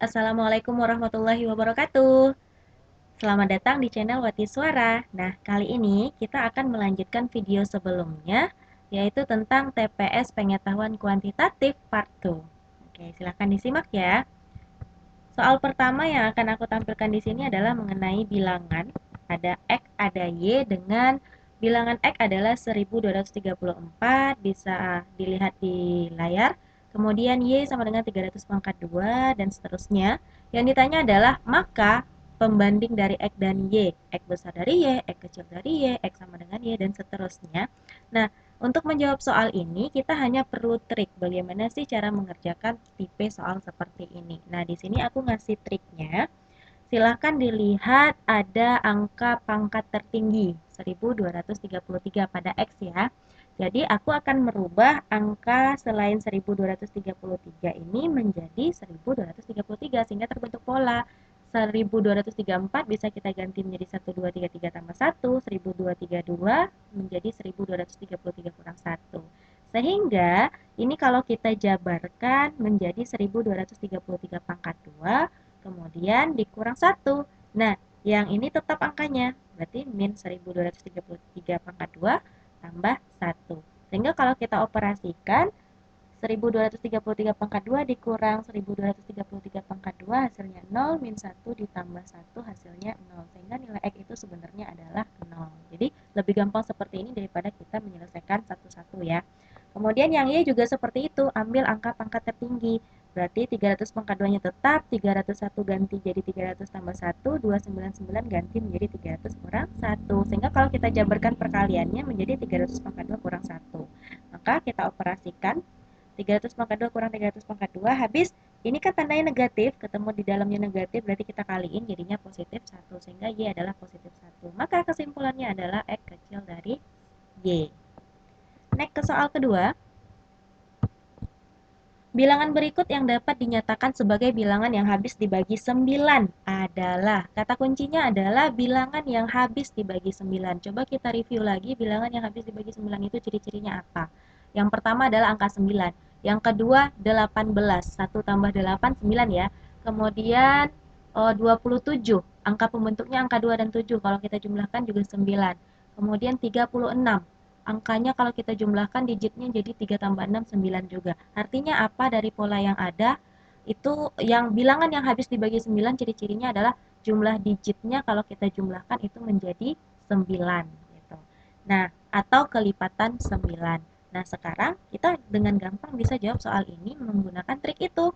Assalamualaikum warahmatullahi wabarakatuh. Selamat datang di channel Wati Suara. Nah, kali ini kita akan melanjutkan video sebelumnya, yaitu tentang TPS Pengetahuan Kuantitatif Part 2. Oke, silakan disimak ya. Soal pertama yang akan aku tampilkan di sini adalah mengenai bilangan. Ada X, ada Y dengan bilangan X adalah 1234, bisa dilihat di layar. Kemudian Y sama dengan 300 pangkat 2 dan seterusnya. Yang ditanya adalah maka pembanding dari X dan Y. X besar dari Y, X kecil dari Y, X sama dengan Y dan seterusnya. Nah, untuk menjawab soal ini, kita hanya perlu trik bagaimana sih cara mengerjakan tipe soal seperti ini. Nah, di sini aku ngasih triknya. Silahkan dilihat ada angka pangkat tertinggi 1233 pada X ya. Jadi aku akan merubah angka selain 1233 ini menjadi 1233 sehingga terbentuk pola. 1234 bisa kita ganti menjadi 1233 tambah 1, 1232 menjadi 1233 kurang 1. Sehingga ini kalau kita jabarkan menjadi 1233 pangkat 2, kemudian dikurang 1. Nah, yang ini tetap angkanya, berarti min 1233 pangkat 2 tambah 1. Sehingga kalau kita operasikan, 1233 pangkat 2 dikurang 1233 pangkat 2 hasilnya 0, min 1 ditambah 1 hasilnya 0. Sehingga nilai X itu sebenarnya adalah 0. Jadi lebih gampang seperti ini daripada kita menyelesaikan satu-satu ya. Kemudian yang Y juga seperti itu, ambil angka pangkat tertinggi. Berarti 300 pangkat 2-nya tetap, 301 ganti jadi 300 tambah 1, 299 ganti menjadi 300 kurang 1. Sehingga kalau kita jabarkan perkaliannya menjadi 300 pangkat 2 kurang 1. Maka kita operasikan 300 pangkat 2 kurang 300 pangkat 2 habis. Ini kan tandanya negatif, ketemu di dalamnya negatif, berarti kita kaliin jadinya positif 1. Sehingga Y adalah positif 1. Maka kesimpulannya adalah X kecil dari Y. Next ke soal kedua. Bilangan berikut yang dapat dinyatakan sebagai bilangan yang habis dibagi 9 adalah, kata kuncinya adalah bilangan yang habis dibagi 9. Coba kita review lagi bilangan yang habis dibagi 9 itu ciri-cirinya apa. Yang pertama adalah angka 9. Yang kedua 18. 1 tambah 8, 9 ya. Kemudian 27. Angka pembentuknya angka 2 dan 7. Kalau kita jumlahkan juga 9. Kemudian 36. Angkanya kalau kita jumlahkan digitnya jadi 3 tambah 6, 9 juga. Artinya apa dari pola yang ada? Itu yang bilangan yang habis dibagi 9 ciri-cirinya adalah jumlah digitnya kalau kita jumlahkan itu menjadi 9 gitu. Nah, atau kelipatan 9. Nah, sekarang kita dengan gampang bisa jawab soal ini menggunakan trik itu.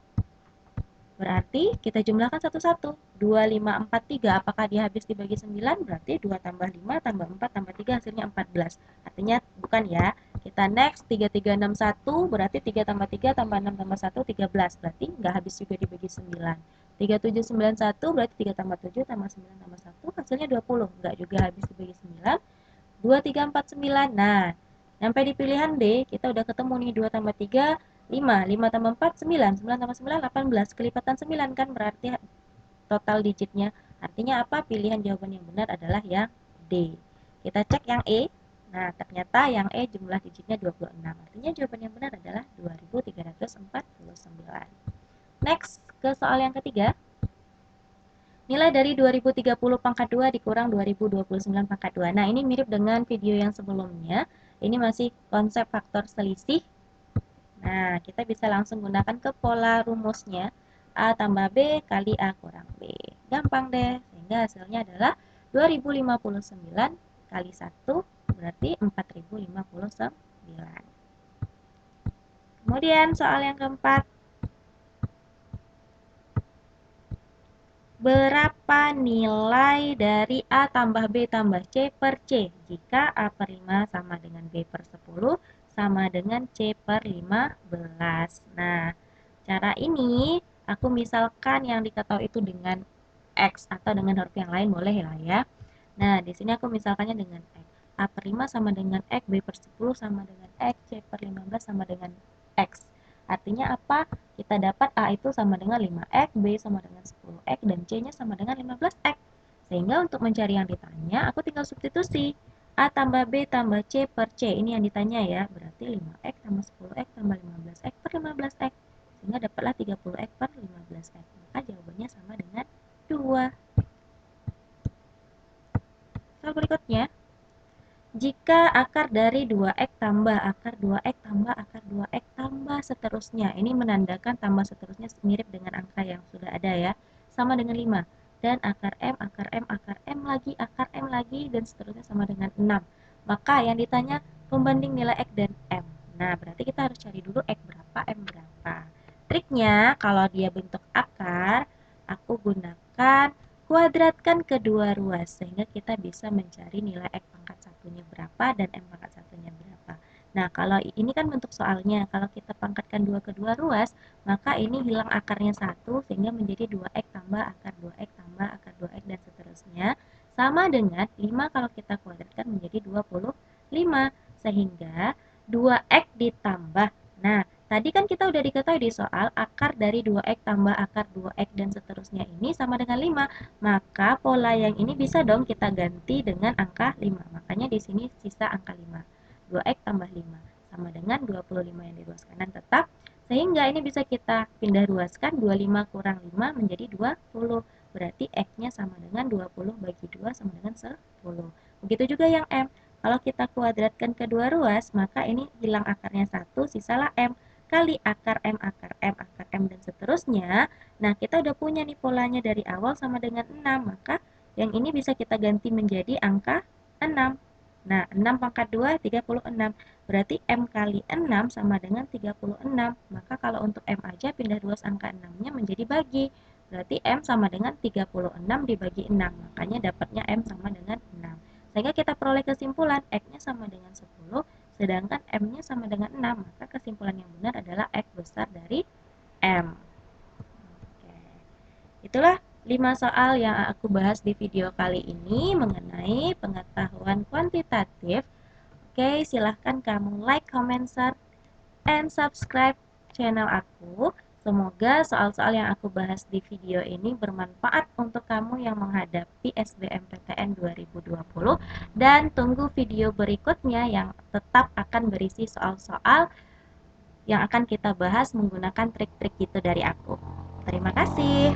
Berarti kita jumlahkan satu-satu. 2, 5, 4, 3. Apakah dia habis dibagi 9? Berarti 2 tambah 5 tambah 4 tambah 3 hasilnya 14. Artinya bukan ya. Kita next 3, 3, 6, 1. Berarti 3 tambah 3 tambah 6 tambah 1, 13. Berarti nggak habis juga dibagi 9. 3, 7, 9, 1. Berarti 3 tambah 7 tambah 9 tambah 1. Hasilnya 20. Nggak juga habis dibagi 9. 2, 3, 4, 9. Nah, sampai di pilihan D, kita udah ketemu nih 2 tambah 3, 5. 5 tambah 4, 9. 9 tambah 9, 18. Kelipatan 9 kan berarti total digitnya. Artinya apa? Pilihan jawaban yang benar adalah yang D. Kita cek yang E. Nah, ternyata yang E jumlah digitnya 26. Artinya jawaban yang benar adalah 2349. Next, ke soal yang ketiga. Nilai dari 2030 pangkat 2 dikurang 2029 pangkat 2. Nah, ini mirip dengan video yang sebelumnya. Ini masih konsep faktor selisih. Nah, kita bisa langsung gunakan ke pola rumusnya. A tambah B kali A kurang B. Gampang deh. Sehingga hasilnya adalah 2059 kali 1 berarti 4059. Kemudian soal yang keempat. Berapa nilai dari A tambah B tambah C per C jika A per 5 sama dengan B per 10 sama dengan C per 15? Nah, cara ini aku misalkan yang diketahui itu dengan X atau dengan huruf yang lain boleh lah ya. Nah, di sini aku misalkannya dengan X. A per 5 sama dengan X, B per 10 sama dengan X, C per 15 sama dengan X. Artinya apa? Kita dapat A itu sama dengan 5X, B sama dengan 10X, dan C-nya sama dengan 15X. Sehingga untuk mencari yang ditanya, aku tinggal substitusi. A tambah B tambah C per C. Ini yang ditanya ya. Berarti 5X tambah 10X tambah 15X per 15X. Sehingga dapatlah 30X per 15X. Maka jawabannya Jika akar dari 2x tambah akar 2x tambah akar 2x tambah seterusnya, ini menandakan tambah seterusnya mirip dengan angka yang sudah ada ya, sama dengan 5. Dan akar M, akar M, akar M lagi, dan seterusnya sama dengan 6. Maka yang ditanya pembanding nilai X dan M. Nah, berarti kita harus cari dulu X berapa, M berapa. Triknya, kalau dia bentuk akar, aku gunakan kuadratkan kedua ruas sehingga kita bisa mencari nilai X pangkat satunya berapa dan M pangkat satunya berapa. Nah, kalau ini kan bentuk soalnya, kalau kita pangkatkan kedua ruas, maka ini hilang akarnya 1 sehingga menjadi 2X tambah akar 2X tambah akar 2X dan seterusnya. Sama dengan 5 kalau kita kuadratkan menjadi 25. Sehingga 2X ditambah. Nah, tadi kan kita udah diketahui di soal akar dari 2X tambah akar 2X dan seterusnya ini sama dengan 5. Maka pola yang ini bisa dong kita ganti dengan angka 5. Makanya di sini sisa angka 5. 2x tambah 5 sama dengan 25 yang di ruas kanan tetap. Sehingga ini bisa kita pindah ruaskan, 25 kurang 5 menjadi 20. Berarti X-nya sama dengan 20 bagi 2 sama dengan 10. Begitu juga yang M. Kalau kita kuadratkan kedua ruas, maka ini hilang akarnya 1, sisalah M. Kali akar M, akar M, akar M, dan seterusnya. Nah, kita udah punya nih polanya dari awal sama dengan 6. Maka yang ini bisa kita ganti menjadi angka 6. Nah, 6 pangkat 2, 36. Berarti M kali 6 sama dengan 36. Maka kalau untuk M aja pindah ruas angka 6-nya menjadi bagi. Berarti M sama dengan 36 dibagi 6. Makanya dapatnya M sama dengan 6. Sehingga kita peroleh kesimpulan X-nya sama dengan 10, sedangkan M-nya sama dengan 6. Maka kesimpulan yang benar adalah X besar dari M. Oke. Itulah 5 soal yang aku bahas di video kali ini mengenai pengetahuan kuantitatif. Oke, silahkan kamu like, comment, share, and subscribe channel aku. Semoga soal-soal yang aku bahas di video ini bermanfaat untuk kamu yang menghadapi SBMPTN 2020. Dan tunggu video berikutnya yang tetap akan berisi soal-soal yang akan kita bahas menggunakan trik-trik gitu dari aku. Terima kasih.